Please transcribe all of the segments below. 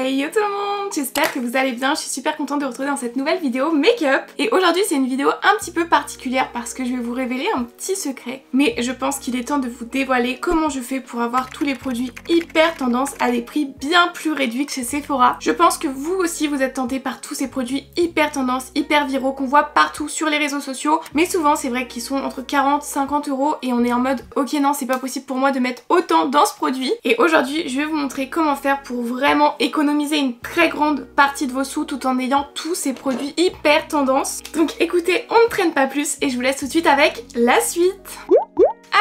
Hey yo tout le monde, j'espère que vous allez bien, je suis super contente de vous retrouver dans cette nouvelle vidéo make-up. Et aujourd'hui c'est une vidéo un petit peu particulière parce que je vais vous révéler un petit secret. Mais je pense qu'il est temps de vous dévoiler comment je fais pour avoir tous les produits hyper tendance à des prix bien plus réduits que chez Sephora. Je pense que vous aussi vous êtes tentés par tous ces produits hyper tendance, hyper viraux qu'on voit partout sur les réseaux sociaux. Mais souvent c'est vrai qu'ils sont entre 40 et 50 euros et on est en mode ok non c'est pas possible pour moi de mettre autant dans ce produit. Et aujourd'hui je vais vous montrer comment faire pour vraiment économiser une très grande partie de vos sous tout en ayant tous ces produits hyper tendance. Donc écoutez, on ne traîne pas plus et je vous laisse tout de suite avec la suite.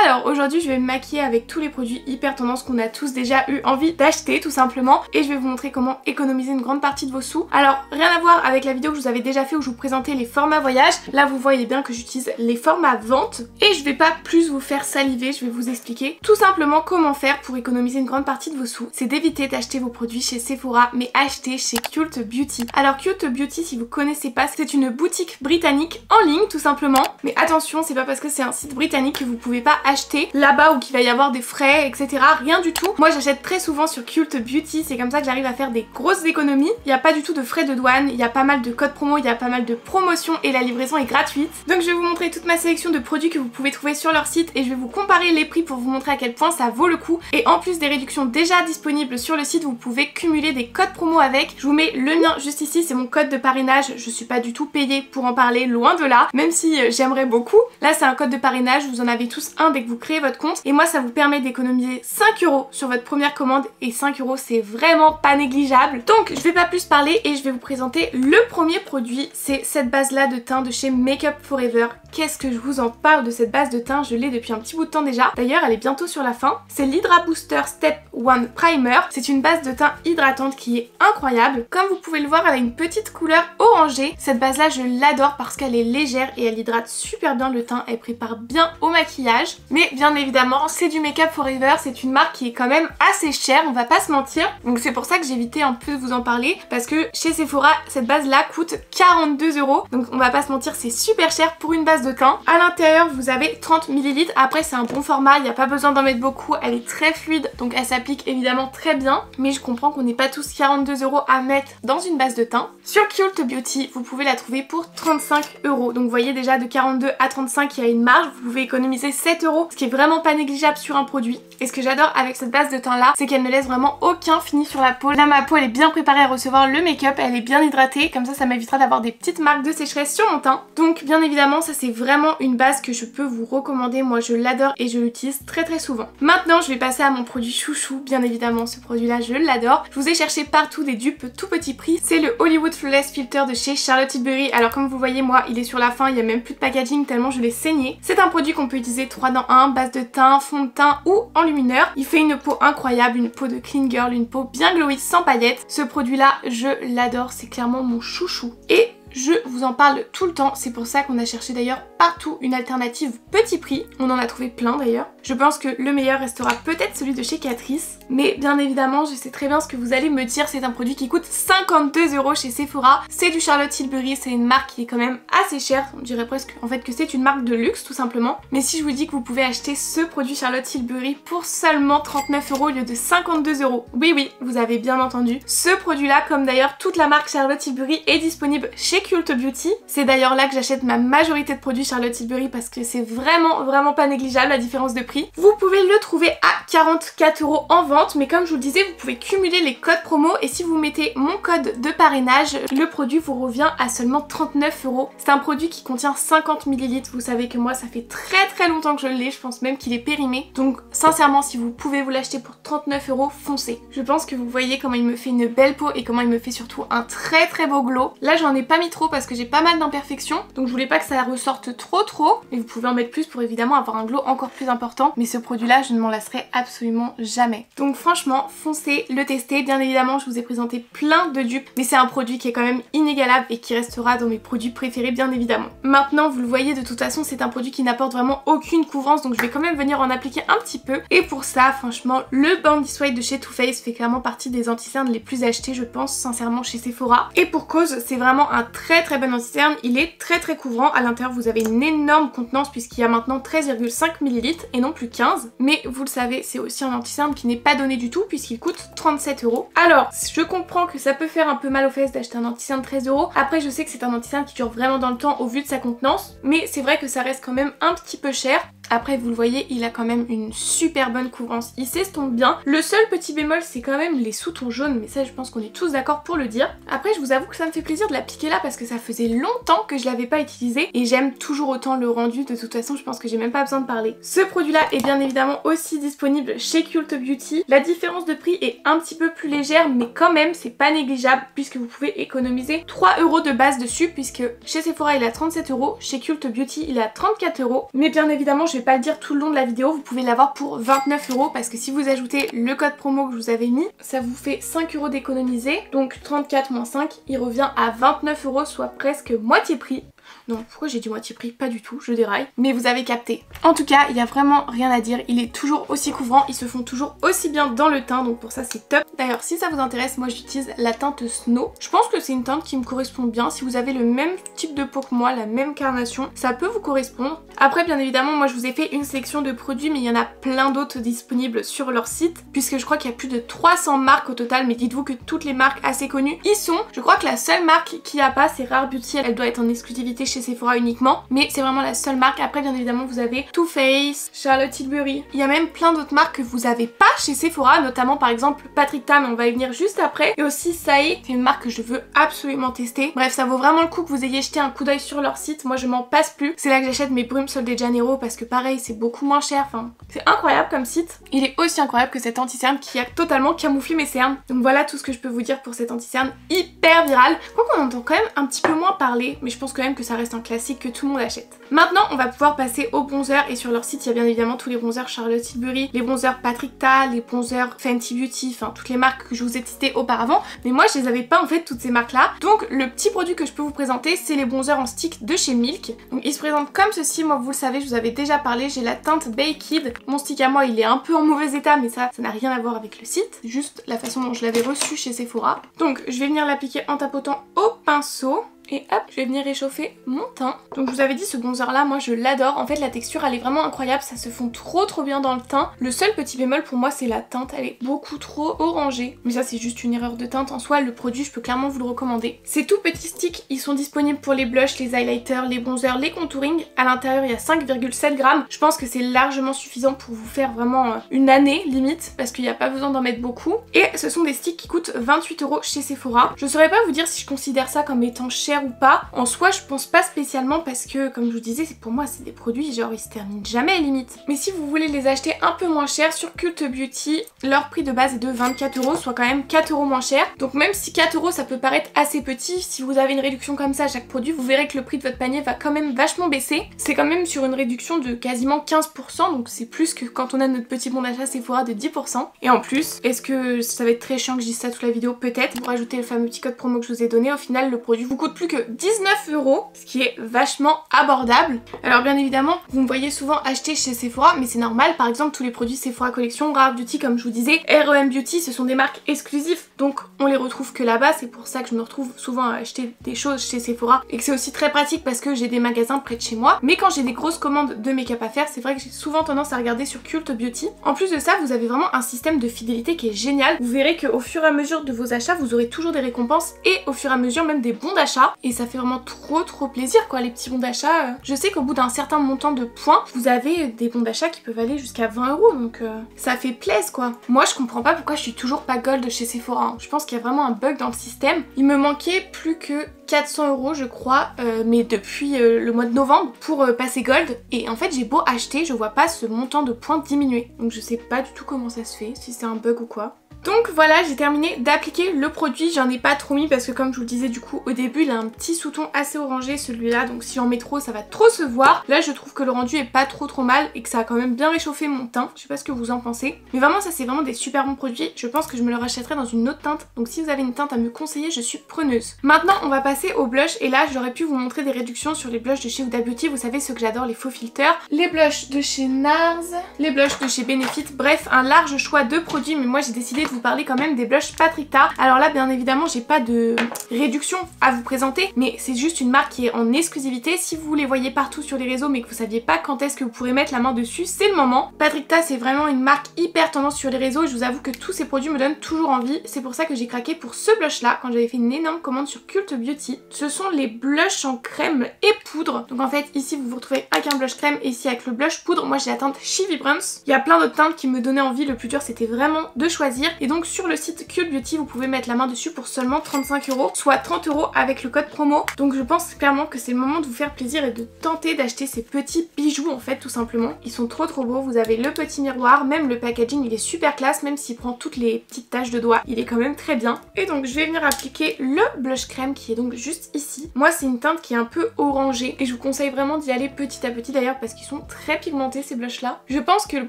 Alors aujourd'hui je vais me maquiller avec tous les produits hyper tendance qu'on a tous déjà eu envie d'acheter tout simplement et je vais vous montrer comment économiser une grande partie de vos sous. Alors rien à voir avec la vidéo que je vous avais déjà fait où je vous présentais les formats voyage, là vous voyez bien que j'utilise les formats vente et je vais pas plus vous faire saliver, je vais vous expliquer tout simplement comment faire pour économiser une grande partie de vos sous. C'est d'éviter d'acheter vos produits chez Sephora mais acheter chez Cult Beauty. Alors Cult Beauty, si vous connaissez pas, c'est une boutique britannique en ligne tout simplement, mais attention c'est pas parce que c'est un site britannique que vous pouvez pas acheter là-bas ou qu'il va y avoir des frais etc, rien du tout. Moi j'achète très souvent sur Cult Beauty, c'est comme ça que j'arrive à faire des grosses économies. Il n'y a pas du tout de frais de douane, il y a pas mal de codes promo, il y a pas mal de promotions et la livraison est gratuite. Donc je vais vous montrer toute ma sélection de produits que vous pouvez trouver sur leur site et je vais vous comparer les prix pour vous montrer à quel point ça vaut le coup. Et en plus des réductions déjà disponibles sur le site, vous pouvez cumuler des codes promo avec. Je vous mets le mien juste ici, c'est mon code de parrainage, je suis pas du tout payée pour en parler, loin de là, même si j'aimerais beaucoup. Là c'est un code de parrainage, vous en avez tous un dès que vous créez votre compte et moi ça vous permet d'économiser 5 € sur votre première commande et 5 € c'est vraiment pas négligeable. Donc je vais pas plus parler et je vais vous présenter le premier produit, c'est cette base là de teint de chez Make Up For Ever. Qu'est-ce que je vous en parle de cette base de teint, je l'ai depuis un petit bout de temps déjà, d'ailleurs elle est bientôt sur la fin. C'est l'Hydra Booster Step 1 Primer, c'est une base de teint hydratante qui est incroyable. Comme vous pouvez le voir elle a une petite couleur orangée, cette base là je l'adore parce qu'elle est légère et elle hydrate super bien le teint, elle prépare bien au maquillage. Mais bien évidemment c'est du Make Up For Ever, c'est une marque qui est quand même assez chère, on va pas se mentir. Donc c'est pour ça que j'ai évité un peu de vous en parler parce que chez Sephora cette base là coûte 42 €. Donc on va pas se mentir, c'est super cher pour une base de teint. À l'intérieur vous avez 30 ml, après c'est un bon format, il n'y a pas besoin d'en mettre beaucoup, elle est très fluide donc elle s'applique évidemment très bien. Mais je comprends qu'on n'ait pas tous 42 € à mettre dans une base de teint. Sur Cult Beauty vous pouvez la trouver pour 35 €. Donc vous voyez déjà de 42 à 35 il y a une marge, vous pouvez économiser 7 €, ce qui est vraiment pas négligeable sur un produit. Et ce que j'adore avec cette base de teint là, c'est qu'elle ne laisse vraiment aucun fini sur la peau. Là ma peau elle est bien préparée à recevoir le make-up, elle est bien hydratée, comme ça m'évitera d'avoir des petites marques de sécheresse sur mon teint. Donc bien évidemment ça c'est vraiment une base que je peux vous recommander, moi je l'adore et je l'utilise très souvent. Maintenant je vais passer à mon produit chouchou, bien évidemment ce produit là je l'adore. Je vous ai cherché partout des dupes tout petit prix, c'est le Hollywood Flawless Filter de chez Charlotte Tilbury. Alors comme vous voyez moi il est sur la fin, il n'y a même plus de packaging tellement je l'ai saigné. C'est un produit qu'on peut utiliser 3 dans 1, base de teint, fond de teint ou enlumineur. Il fait une peau incroyable, une peau de clean girl, une peau bien glowy sans paillettes. Ce produit là je l'adore, c'est clairement mon chouchou et je vous en parle tout le temps, c'est pour ça qu'on a cherché d'ailleurs partout une alternative petit prix. On en a trouvé plein d'ailleurs. Je pense que le meilleur restera peut-être celui de chez Catrice. Mais bien évidemment, je sais très bien ce que vous allez me dire, c'est un produit qui coûte 52 € chez Sephora. C'est du Charlotte Tilbury, c'est une marque qui est quand même assez chère. On dirait presque en fait que c'est une marque de luxe tout simplement. Mais si je vous dis que vous pouvez acheter ce produit Charlotte Tilbury pour seulement 39 € au lieu de 52 €. Oui, vous avez bien entendu. Ce produit là, comme d'ailleurs toute la marque Charlotte Tilbury, est disponible chez Cult Beauty. C'est d'ailleurs là que j'achète ma majorité de produits Charlotte Tilbury parce que c'est vraiment pas négligeable la différence de prix. Vous pouvez le trouver à 44 € en vente, mais comme je vous le disais, vous pouvez cumuler les codes promo et si vous mettez mon code de parrainage, le produit vous revient à seulement 39 €. C'est un produit qui contient 50 ml. Vous savez que moi ça fait très longtemps que je l'ai, je pense même qu'il est périmé. Donc sincèrement si vous pouvez vous l'acheter pour 39 €, foncez. Je pense que vous voyez comment il me fait une belle peau et comment il me fait surtout un très beau glow. Là j'en ai pas mis trop parce que j'ai pas mal d'imperfections, donc je voulais pas que ça ressorte trop, mais vous pouvez en mettre plus pour évidemment avoir un glow encore plus important. Mais ce produit là je ne m'en lasserai absolument jamais. Donc franchement foncez le tester. Bien évidemment je vous ai présenté plein de dupes, mais c'est un produit qui est quand même inégalable et qui restera dans mes produits préférés bien évidemment. Maintenant vous le voyez, de toute façon c'est un produit qui n'apporte vraiment aucune couvrance, donc je vais quand même venir en appliquer un petit peu. Et pour ça franchement le Bandit White de chez Too Faced fait clairement partie des anti-cernes les plus achetés je pense sincèrement chez Sephora. Et pour cause, c'est vraiment un très bon anti-cerne, il est très couvrant. À l'intérieur vous avez une énorme contenance puisqu'il y a maintenant 13,5 ml et non plus 15. Mais vous le savez, c'est aussi un anti-cerne qui n'est pas donné du tout puisqu'il coûte 37 €. Alors je comprends que ça peut faire un peu mal aux fesses d'acheter un anti-cerne 13 €. Après je sais que c'est un anti-cerne qui dure vraiment dans le temps au vu de sa contenance, mais c'est vrai que ça reste quand même un petit peu cher. Après vous le voyez, il a quand même une super bonne couvrance, il s'estompe bien. Le seul petit bémol c'est quand même les sous-tons jaunes, mais ça je pense qu'on est tous d'accord pour le dire. Après je vous avoue que ça me fait plaisir de l'appliquer là parce que ça faisait longtemps que je l'avais pas utilisé et j'aime toujours autant le rendu. De toute façon je pense que j'ai même pas besoin de parler. Ce produit là est bien évidemment aussi disponible chez Cult Beauty. La différence de prix est un petit peu plus légère mais quand même c'est pas négligeable puisque vous pouvez économiser 3 € de base dessus, puisque chez Sephora il est à 37 €, chez Cult Beauty il est à 34 €. Mais bien évidemment je vais pas le dire tout le long de la vidéo, vous pouvez l'avoir pour 29 € parce que si vous ajoutez le code promo que je vous avais mis, ça vous fait 5 € d'économiser. Donc 34 moins 5, il revient à 29 €, soit presque moitié prix. Non, pourquoi j'ai dit moitié prix? Pas du tout, je déraille. Mais vous avez capté. En tout cas, il n'y a vraiment rien à dire. Il est toujours aussi couvrant, ils se font toujours aussi bien dans le teint, donc pour ça c'est top. D'ailleurs, si ça vous intéresse, moi j'utilise la teinte Snow. Je pense que c'est une teinte qui me correspond bien. Si vous avez le même type de peau que moi, la même carnation, ça peut vous correspondre. Après, bien évidemment, moi je vous ai fait une sélection de produits, mais il y en a plein d'autres disponibles sur leur site, puisque je crois qu'il y a plus de 300 marques au total, mais dites-vous que toutes les marques assez connues y sont. Je crois que la seule marque qui a pas, c'est Rare Beauty, elle doit être en exclusivité chez Sephora uniquement, mais c'est vraiment la seule marque. Après bien évidemment vous avez Too Faced, Charlotte Tilbury, il y a même plein d'autres marques que vous avez pas chez Sephora, notamment par exemple Patrick Ta, mais on va y venir juste après, et aussi Sae, c'est une marque que je veux absolument tester. Bref, ça vaut vraiment le coup que vous ayez jeté un coup d'œil sur leur site, moi je m'en passe plus, c'est là que j'achète mes brumes Sol de Janeiro parce que pareil c'est beaucoup moins cher, enfin c'est incroyable comme site. Il est aussi incroyable que cet anti-cerne qui a totalement camouflé mes cernes. Donc voilà tout ce que je peux vous dire pour cet anti-cerne hyper viral. Je crois qu'on entend quand même un petit peu moins parler, mais je pense quand même que ça reste un classique que tout le monde achète. Maintenant on va pouvoir passer aux bronzers, et sur leur site il y a bien évidemment tous les bronzers Charlotte Tilbury, les bronzers Patrick Ta, les bronzers Fenty Beauty, enfin toutes les marques que je vous ai citées auparavant, mais moi je les avais pas en fait toutes ces marques là. Donc le petit produit que je peux vous présenter c'est les bronzers en stick de chez Milk. Donc ils se présentent comme ceci, moi vous le savez, je vous avais déjà parlé, j'ai la teinte Baked. Mon stick à moi il est un peu en mauvais état, mais ça n'a rien à voir avec le site, juste la façon dont je l'avais reçu chez Sephora. Donc je vais venir l'appliquer en tapotant au pinceau. Et hop, je vais venir réchauffer mon teint. Donc je vous avais dit, ce bronzer là, moi je l'adore. En fait la texture elle est vraiment incroyable, ça se fond trop bien dans le teint. Le seul petit bémol pour moi c'est la teinte, elle est beaucoup trop orangée. Mais ça c'est juste une erreur de teinte, en soi le produit je peux clairement vous le recommander. Ces tout petits sticks, ils sont disponibles pour les blushs, les highlighters, les bronzers, les contouring. À l'intérieur il y a 5,7 grammes. Je pense que c'est largement suffisant pour vous faire vraiment une année limite, parce qu'il n'y a pas besoin d'en mettre beaucoup. Et ce sont des sticks qui coûtent 28 € chez Sephora. Je saurais pas vous dire si je considère ça comme étant cher ou pas. En soi je pense pas spécialement parce que comme je vous disais pour moi c'est des produits genre ils se terminent jamais limite. Mais si vous voulez les acheter un peu moins cher sur Cult Beauty, leur prix de base est de 24 €, soit quand même 4 € moins cher. Donc même si 4 € ça peut paraître assez petit, si vous avez une réduction comme ça à chaque produit, vous verrez que le prix de votre panier va quand même vachement baisser. C'est quand même sur une réduction de quasiment 15%, donc c'est plus que quand on a notre petit bon d'achat Sephora de 10%. Et en plus, est-ce que ça va être très chiant que je dise ça toute la vidéo? Peut-être. Pour ajouter le fameux petit code promo que je vous ai donné, au final le produit vous coûte plus que 19 €, ce qui est vachement abordable. Alors bien évidemment, vous me voyez souvent acheter chez Sephora, mais c'est normal. Par exemple, tous les produits Sephora Collection, Rare Beauty, comme je vous disais, REM Beauty, ce sont des marques exclusives, donc on les retrouve que là-bas. C'est pour ça que je me retrouve souvent à acheter des choses chez Sephora et que c'est aussi très pratique parce que j'ai des magasins près de chez moi. Mais quand j'ai des grosses commandes de make-up à faire, c'est vrai que j'ai souvent tendance à regarder sur Cult Beauty. En plus de ça, vous avez vraiment un système de fidélité qui est génial. Vous verrez qu'au fur et à mesure de vos achats, vous aurez toujours des récompenses et au fur et à mesure même des bons d'achat, et ça fait vraiment trop plaisir quoi, les petits bons d'achat. Je sais qu'au bout d'un certain montant de points, vous avez des bons d'achat qui peuvent aller jusqu'à 20 €, donc ça fait plaisir quoi. Moi je comprends pas pourquoi je suis toujours pas gold chez Sephora, hein. Je pense qu'il y a vraiment un bug dans le système. Il me manquait plus que 400 € je crois, mais depuis le mois de novembre pour passer gold, et en fait j'ai beau acheter, je vois pas ce montant de points diminuer, donc je sais pas du tout comment ça se fait, si c'est un bug ou quoi. Donc voilà, j'ai terminé d'appliquer le produit, j'en ai pas trop mis parce que comme je vous le disais du coup au début il a un petit sous-ton assez orangé celui-là, donc si j'en mets trop ça va trop se voir. Là je trouve que le rendu est pas trop mal et que ça a quand même bien réchauffé mon teint, je sais pas ce que vous en pensez. Mais vraiment ça c'est vraiment des super bons produits, je pense que je me le rachèterai dans une autre teinte, donc si vous avez une teinte à me conseiller je suis preneuse. Maintenant on va passer au blush, et là j'aurais pu vous montrer des réductions sur les blushs de chez Huda Beauty, vous savez ceux que j'adore, les faux filters, les blushs de chez NARS, les blushs de chez Benefit, bref un large choix de produits, mais moi j'ai décidé de vous vous parler quand même des blushs Patrick Ta. Alors là bien évidemment j'ai pas de réduction à vous présenter, mais c'est juste une marque qui est en exclusivité. Si vous les voyez partout sur les réseaux mais que vous saviez pas quand est-ce que vous pourrez mettre la main dessus, c'est le moment. Patrick Ta c'est vraiment une marque hyper tendance sur les réseaux et je vous avoue que tous ces produits me donnent toujours envie. C'est pour ça que j'ai craqué pour ce blush là quand j'avais fait une énorme commande sur Cult Beauty. Ce sont les blushs en crème et poudre. Donc en fait ici vous vous retrouvez avec un blush crème et ici avec le blush poudre. Moi j'ai la teinte She Vibrance. Il y a plein d'autres teintes qui me donnaient envie, le plus dur c'était vraiment de choisir. Et donc sur le site Cult Beauty vous pouvez mettre la main dessus pour seulement 35 €, soit 30 € avec le code promo. Donc je pense clairement que c'est le moment de vous faire plaisir et de tenter d'acheter ces petits bijoux en fait tout simplement. Ils sont trop beaux, vous avez le petit miroir, même le packaging il est super classe, même s'il prend toutes les petites taches de doigts, il est quand même très bien. Et donc je vais venir appliquer le blush crème qui est donc juste ici. Moi c'est une teinte qui est un peu orangée et je vous conseille vraiment d'y aller petit à petit d'ailleurs parce qu'ils sont très pigmentés ces blushs là. Je pense que le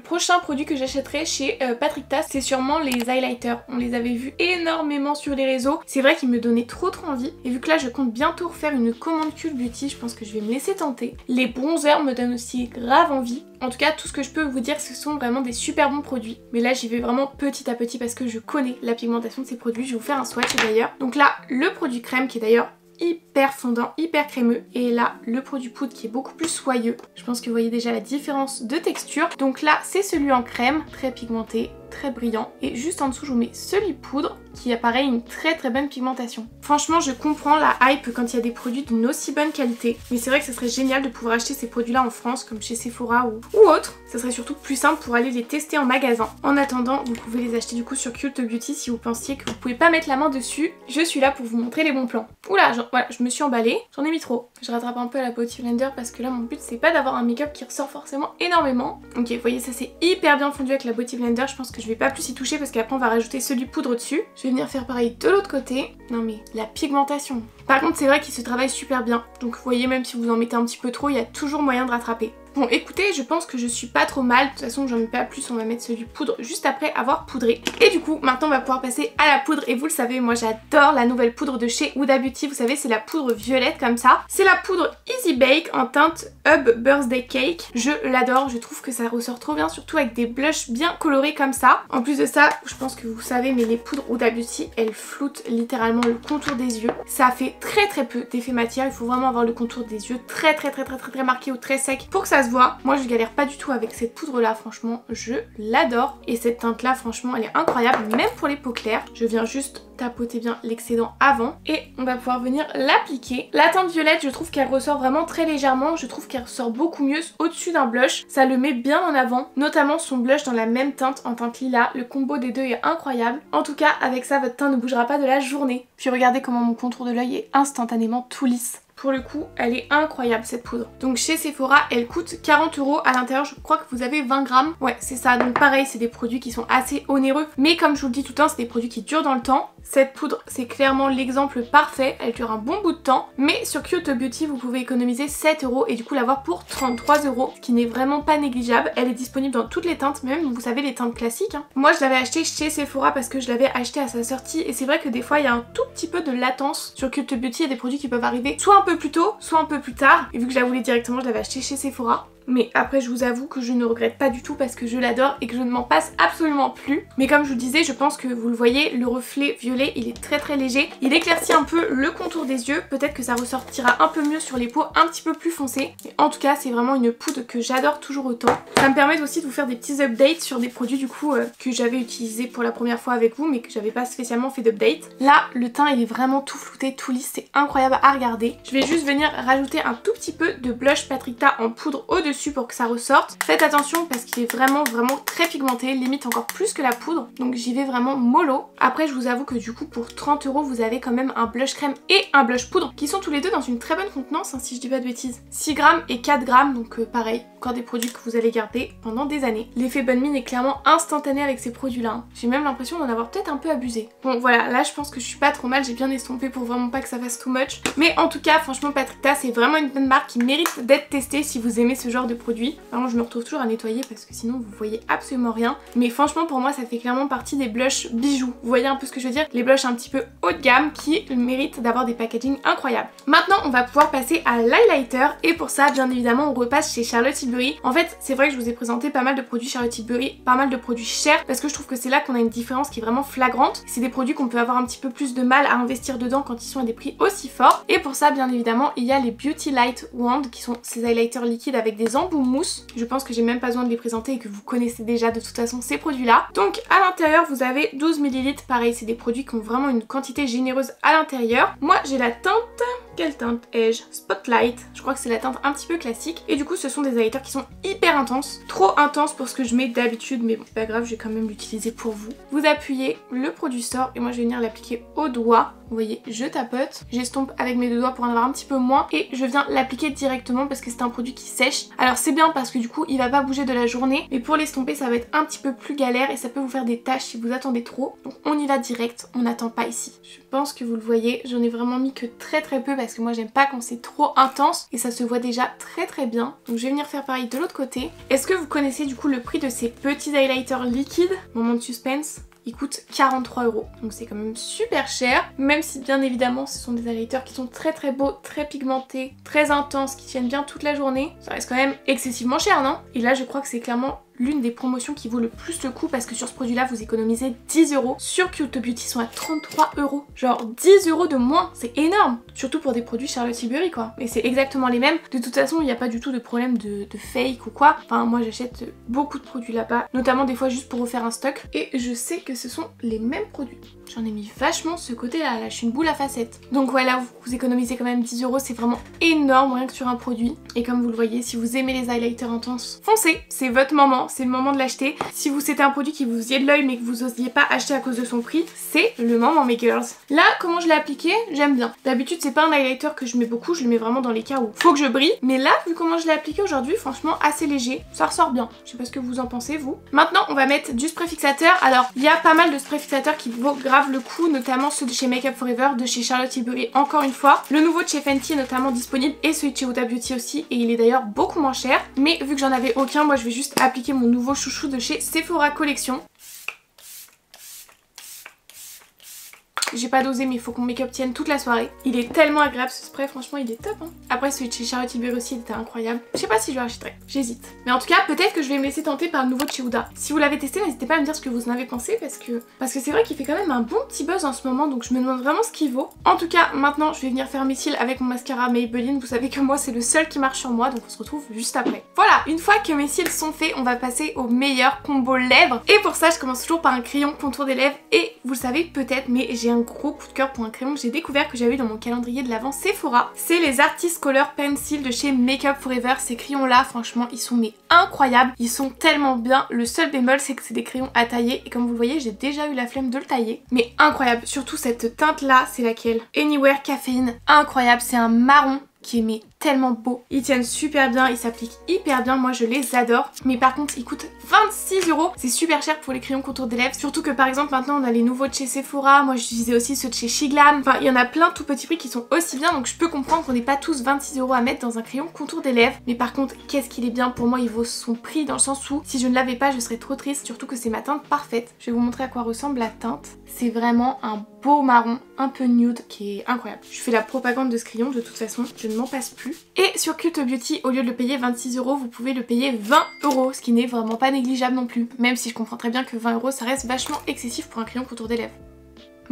prochain produit que j'achèterai chez Patrick Ta c'est sûrement les highlighters. On les avait vus énormément sur les réseaux. C'est vrai qu'ils me donnaient trop envie et vu que là je compte bientôt refaire une commande Cult Beauty, je pense que je vais me laisser tenter. Les bronzers me donnent aussi grave envie. En tout cas tout ce que je peux vous dire ce sont vraiment des super bons produits. Mais là j'y vais vraiment petit à petit parce que je connais la pigmentation de ces produits. Je vais vous faire un swatch d'ailleurs. Donc là le produit crème qui est d'ailleurs hyper fondant, hyper crémeux, et là le produit poudre qui est beaucoup plus soyeux. Je pense que vous voyez déjà la différence de texture. Donc là c'est celui en crème, très pigmenté, très brillant, et juste en dessous je vous mets celui poudre qui a pareil une très bonne pigmentation. Franchement je comprends la hype quand il y a des produits d'une aussi bonne qualité, mais c'est vrai que ça serait génial de pouvoir acheter ces produits là en France comme chez Sephora ou autre. Ça serait surtout plus simple pour aller les tester en magasin. En attendant vous pouvez les acheter du coup sur Cult Beauty si vous pensiez que vous pouvez pas mettre la main dessus. Je suis là pour vous montrer les bons plans. Oula, voilà, je me suis emballée, j'en ai mis trop. Je rattrape un peu à la Beauty Blender parce que là mon but c'est pas d'avoir un make-up qui ressort forcément énormément. Ok, vous voyez ça c'est hyper bien fondu avec la Beauty Blender, je pense que je vais pas plus y toucher parce qu'après on va rajouter celui poudre dessus. Je vais venir faire pareil de l'autre côté. Non mais la pigmentation. Par contre c'est vrai qu'il se travaille super bien. Donc vous voyez même si vous en mettez un petit peu trop, il y a toujours moyen de rattraper. Bon écoutez, je pense que je suis pas trop mal. De toute façon j'en mets pas plus, on va mettre celui poudre juste après avoir poudré. Et du coup maintenant on va pouvoir passer à la poudre. Et vous le savez, moi j'adore la nouvelle poudre de chez Huda Beauty. Vous savez c'est la poudre violette comme ça. C'est la poudre Easy Bake en teinte Hub Birthday Cake. Je l'adore, je trouve que ça ressort trop bien, surtout avec des blushs bien colorés comme ça. En plus de ça, je pense que vous savez mais les poudres Huda Beauty elles floutent littéralement le contour des yeux. Ça fait très peu d'effet matière, il faut vraiment avoir le contour des yeux très marqué ou très sec pour que ça se voit. Moi je galère pas du tout avec cette poudre là, franchement je l'adore. Et cette teinte là franchement elle est incroyable, même pour les peaux claires. Je viens juste tapoter bien l'excédent avant et on va pouvoir venir l'appliquer. La teinte violette je trouve qu'elle ressort vraiment très légèrement, je trouve qu'elle ressort beaucoup mieux au-dessus d'un blush. Ça le met bien en avant, notamment son blush dans la même teinte en teinte lilas. Le combo des deux est incroyable. En tout cas avec ça votre teint ne bougera pas de la journée. Puis regardez comment mon contour de l'œil est instantanément tout lisse. Pour le coup, elle est incroyable cette poudre. Donc chez Sephora, elle coûte 40 €. À l'intérieur, je crois que vous avez 20 grammes. Ouais, c'est ça. Donc pareil, c'est des produits qui sont assez onéreux. Mais comme je vous le dis tout le temps, c'est des produits qui durent dans le temps. Cette poudre, c'est clairement l'exemple parfait. Elle dure un bon bout de temps. Mais sur Cult Beauty, vous pouvez économiser 7 € et du coup l'avoir pour 33 €. Ce qui n'est vraiment pas négligeable. Elle est disponible dans toutes les teintes, même vous savez les teintes classiques. Moi, je l'avais acheté chez Sephora parce que je l'avais acheté à sa sortie. Et c'est vrai que des fois, il y a un tout petit peu de latence. Sur Cult Beauty, il y a des produits qui peuvent arriver soit un peu plus tôt, soit un peu plus tard. Et vu que je la voulais directement, je l'avais acheté chez Sephora. Mais après je vous avoue que je ne regrette pas du tout parce que je l'adore et que je ne m'en passe absolument plus. Mais comme je vous disais, je pense que vous le voyez, le reflet violet il est très léger. Il éclaircit un peu le contour des yeux. Peut-être que ça ressortira un peu mieux sur les peaux un petit peu plus foncées. Mais en tout cas c'est vraiment une poudre que j'adore toujours autant. Ça me permet aussi de vous faire des petits updates sur des produits du coup que j'avais utilisés pour la première fois avec vous mais que j'avais pas spécialement fait d'update. Là le teint il est vraiment tout flouté, tout lisse, c'est incroyable à regarder. Je vais juste venir rajouter un tout petit peu de blush Patrick Ta en poudre au-dessus pour que ça ressorte. Faites attention parce qu'il est vraiment très pigmenté, limite encore plus que la poudre. Donc j'y vais vraiment mollo. Après je vous avoue que du coup pour 30 € vous avez quand même un blush crème et un blush poudre qui sont tous les deux dans une très bonne contenance si je dis pas de bêtises. 6 grammes et 4 grammes donc pareil, encore des produits que vous allez garder pendant des années. L'effet bonne mine est clairement instantané avec ces produits là. J'ai même l'impression d'en avoir peut-être un peu abusé. Bon voilà, là je pense que je suis pas trop mal, j'ai bien estompé pour vraiment pas que ça fasse too much. Mais en tout cas franchement Patrick Ta c'est vraiment une bonne marque qui mérite d'être testée si vous aimez ce genre genre de produit. Vraiment je me retrouve toujours à nettoyer parce que sinon vous voyez absolument rien. Mais franchement pour moi ça fait clairement partie des blushs bijoux. Vous voyez un peu ce que je veux dire? Les blushs un petit peu haut de gamme qui méritent d'avoir des packaging incroyables. Maintenant on va pouvoir passer à l'highlighter et pour ça bien évidemment on repasse chez Charlotte Tilbury. En fait c'est vrai que je vous ai présenté pas mal de produits Charlotte Tilbury, pas mal de produits chers parce que je trouve que c'est là qu'on a une différence qui est vraiment flagrante. C'est des produits qu'on peut avoir un petit peu plus de mal à investir dedans quand ils sont à des prix aussi forts. Et pour ça bien évidemment il y a les Beauty Light Wand qui sont ces highlighters liquides avec des embouts mousse. Je pense que j'ai même pas besoin de les présenter et que vous connaissez déjà de toute façon ces produits là. Donc à l'intérieur vous avez 12 ml, pareil c'est des produits qui ont vraiment une quantité généreuse à l'intérieur. Moi j'ai la teinte, quelle teinte ai-je? Spotlight, je crois que c'est la teinte un petit peu classique et du coup ce sont des highlighters qui sont hyper intenses, trop intenses pour ce que je mets d'habitude mais bon pas grave, je vais quand même l'utiliser pour vous. Vous appuyez, le produit sort et moi je vais venir l'appliquer au doigt. Vous voyez, je tapote, j'estompe avec mes deux doigts pour en avoir un petit peu moins et je viens l'appliquer directement parce que c'est un produit qui sèche. Alors c'est bien parce que du coup il va pas bouger de la journée, mais pour l'estomper ça va être un petit peu plus galère et ça peut vous faire des taches si vous attendez trop. Donc on y va direct, on n'attend pas ici. Je pense que vous le voyez, j'en ai vraiment mis que très peu parce que moi j'aime pas quand c'est trop intense et ça se voit déjà très bien. Donc je vais venir faire pareil de l'autre côté. Est-ce que vous connaissez du coup le prix de ces petits highlighters liquides? Moment de suspense. Il coûte 43 €. Donc c'est quand même super cher, même si bien évidemment ce sont des highlighters qui sont très beaux, très pigmentés, très intenses, qui tiennent bien toute la journée. Ça reste quand même excessivement cher, non? Et là je crois que c'est clairement l'une des promotions qui vaut le plus le coup parce que sur ce produit là vous économisez 10 €. Sur Cute Beauty ils sont à 33 €. Genre 10 € de moins, c'est énorme. Surtout pour des produits Charlotte Tilbury quoi. Et c'est exactement les mêmes. De toute façon il n'y a pas du tout de problème de fake ou quoi. Enfin moi j'achète beaucoup de produits là-bas, notamment des fois juste pour refaire un stock. Et je sais que ce sont les mêmes produits. J'en ai mis vachement ce côté là, je suis une boule à facettes. Donc voilà, vous économisez quand même 10 €, c'est vraiment énorme rien que sur un produit. Et comme vous le voyez, si vous aimez les highlighters intenses, foncez, c'est votre moment, c'est le moment de l'acheter. Si vous c'était un produit qui vous faisait de l'œil mais que vous osiez pas acheter à cause de son prix, c'est le moment mes girls. Là, comment je l'ai appliqué, j'aime bien. D'habitude c'est pas un highlighter que je mets beaucoup, je le mets vraiment dans les cas où faut que je brille. Mais là, vu comment je l'ai appliqué aujourd'hui, franchement assez léger, ça ressort bien. Je sais pas ce que vous en pensez vous. Maintenant on va mettre du spray fixateur. Alors il y a pas mal de spray fixateurs qui vaut grave le coup, notamment ceux de chez Make Up For Ever, de chez Charlotte Tilbury encore une fois. Le nouveau de chez Fenty est notamment disponible et celui de chez Huda Beauty aussi et il est d'ailleurs beaucoup moins cher. Mais vu que j'en avais aucun, moi je vais juste appliquer mon nouveau chouchou de chez Sephora Collection. J'ai pas dosé mais il faut qu'on make-up tienne toute la soirée. Il est tellement agréable ce spray, franchement il est top hein. Après celui de chez Charlotte Tilbury aussi il était incroyable. Je sais pas si je le rachèterai, j'hésite. Mais en tout cas peut-être que je vais me laisser tenter par le nouveau de chez Huda. Si vous l'avez testé n'hésitez pas à me dire ce que vous en avez pensé parce que c'est vrai qu'il fait quand même un bon petit buzz en ce moment donc je me demande vraiment ce qu'il vaut. En tout cas maintenant je vais venir faire mes cils avec mon mascara Maybelline. Vous savez que moi c'est le seul qui marche sur moi donc on se retrouve juste après. Voilà, une fois que mes cils sont faits on va passer au meilleur combo lèvres. Et pour ça je commence toujours par un crayon contour des lèvres et vous le savez peut-être mais j'ai un gros coup de cœur pour un crayon que j'ai découvert que j'avais dans mon calendrier de l'avant Sephora. C'est les Artist Color Pencil de chez Make Up For Ever. Ces crayons là franchement ils sont mais incroyables, ils sont tellement bien. Le seul bémol c'est que c'est des crayons à tailler et comme vous le voyez j'ai déjà eu la flemme de le tailler. Mais incroyable, surtout cette teinte là, c'est laquelle? Anywhere Caffeine, incroyable, c'est un marron qui est mais tellement beau. Ils tiennent super bien, ils s'appliquent hyper bien, moi je les adore. Mais par contre ils coûtent 26 €. C'est super cher pour les crayons contour des lèvres. Surtout que par exemple maintenant on a les nouveaux de chez Sephora. Moi j'utilisais aussi ceux de chez Shiglam. Enfin il y en a plein tout petits prix qui sont aussi bien. Donc je peux comprendre qu'on n'ait pas tous 26 € à mettre dans un crayon contour des lèvres. Mais par contre qu'est-ce qu'il est bien, pour moi il vaut son prix dans le sens où si je ne l'avais pas je serais trop triste. Surtout que c'est ma teinte parfaite. Je vais vous montrer à quoi ressemble la teinte. C'est vraiment un beau marron un peu nude qui est incroyable. Je fais la propagande de ce crayon de toute façon, je ne m'en passe plus. Et sur Cute Beauty, au lieu de le payer 26 €, vous pouvez le payer 20 €, ce qui n'est vraiment pas négligeable non plus. Même si je comprends très bien que 20 € ça reste vachement excessif pour un crayon contour des lèvres.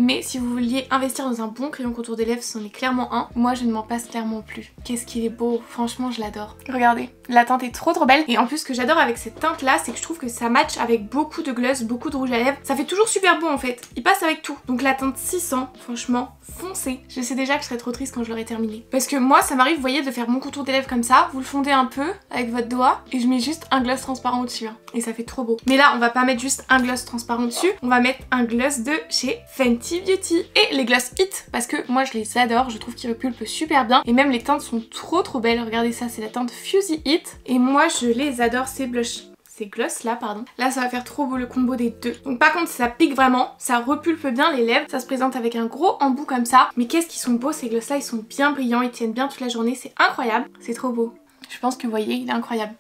Mais si vous vouliez investir dans un bon crayon contour des lèvres, c'en est clairement un. Moi je ne m'en passe clairement plus. Qu'est-ce qu'il est beau, franchement je l'adore. Regardez, la teinte est trop belle. Et en plus ce que j'adore avec cette teinte là, c'est que je trouve que ça match avec beaucoup de gloss, beaucoup de rouge à lèvres. Ça fait toujours super beau en fait, il passe avec tout. Donc la teinte 600, franchement, foncez. Je sais déjà que je serais trop triste quand je l'aurai terminé. Parce que moi ça m'arrive, vous voyez, de faire mon contour des lèvres comme ça, vous le fondez un peu avec votre doigt et je mets juste un gloss transparent au-dessus. Hein. Et ça fait trop beau. Mais là on va pas mettre juste un gloss transparent dessus, on va mettre un gloss de chez Fenty Beauty. Et les gloss Hit, parce que moi je les adore, je trouve qu'ils repulpent super bien. Et même les teintes sont trop belles, regardez ça, c'est la teinte Fusy Hit. Et moi je les adore, ces blush. Ces gloss là, pardon. Là ça va faire trop beau le combo des deux. Donc par contre ça pique vraiment, ça repulpe bien les lèvres. Ça se présente avec un gros embout comme ça. Mais qu'est-ce qu'ils sont beaux ces gloss là, ils sont bien brillants, ils tiennent bien toute la journée, c'est incroyable. C'est trop beau. Je pense que vous voyez, il est incroyable.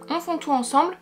On fond tout ensemble.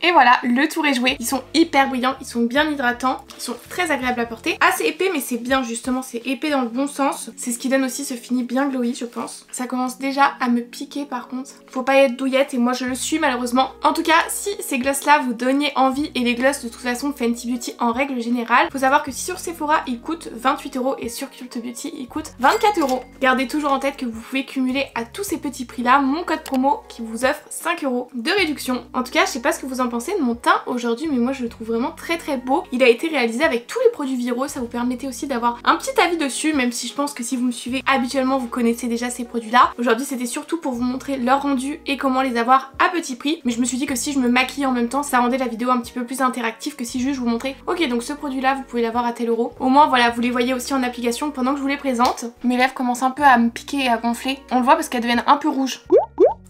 Et voilà, le tour est joué. Ils sont hyper brillants, ils sont bien hydratants, ils sont très agréables à porter. Assez épais, mais c'est bien justement, c'est épais dans le bon sens. C'est ce qui donne aussi ce fini bien glowy, je pense. Ça commence déjà à me piquer par contre. Faut pas être douillette et moi je le suis malheureusement. En tout cas, si ces gloss là vous donnaient envie, et les gloss de toute façon Fenty Beauty en règle générale, faut savoir que sur Sephora ils coûtent 28 € et sur Cult Beauty ils coûtent 24 €. Gardez toujours en tête que vous pouvez cumuler à tous ces petits prix là mon code promo qui vous offre 5 € de réduction. En tout cas, je sais pas ce que vous en pensez de mon teint aujourd'hui, mais moi je le trouve vraiment très beau. Il a été réalisé avec tous les produits viraux, ça vous permettait aussi d'avoir un petit avis dessus, même si je pense que si vous me suivez habituellement vous connaissez déjà ces produits là. Aujourd'hui c'était surtout pour vous montrer leur rendu et comment les avoir à petit prix, mais je me suis dit que si je me maquille en même temps ça rendait la vidéo un petit peu plus interactive que si juste je vous montrais ok donc ce produit là vous pouvez l'avoir à tel euro. Au moins voilà, vous les voyez aussi en application pendant que je vous les présente. Mes lèvres commencent un peu à me piquer et à gonfler, on le voit parce qu'elles deviennent un peu rouges.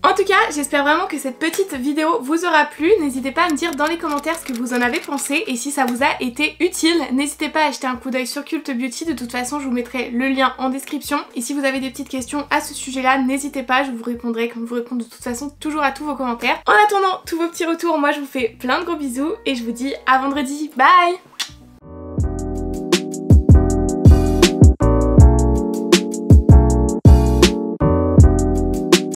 En tout cas, j'espère vraiment que cette petite vidéo vous aura plu. N'hésitez pas à me dire dans les commentaires ce que vous en avez pensé et si ça vous a été utile. N'hésitez pas à jeter un coup d'œil sur Cult Beauty, de toute façon je vous mettrai le lien en description. Et si vous avez des petites questions à ce sujet-là, n'hésitez pas, je vous répondrai comme je vous réponds de toute façon toujours à tous vos commentaires. En attendant tous vos petits retours, moi je vous fais plein de gros bisous et je vous dis à vendredi. Bye!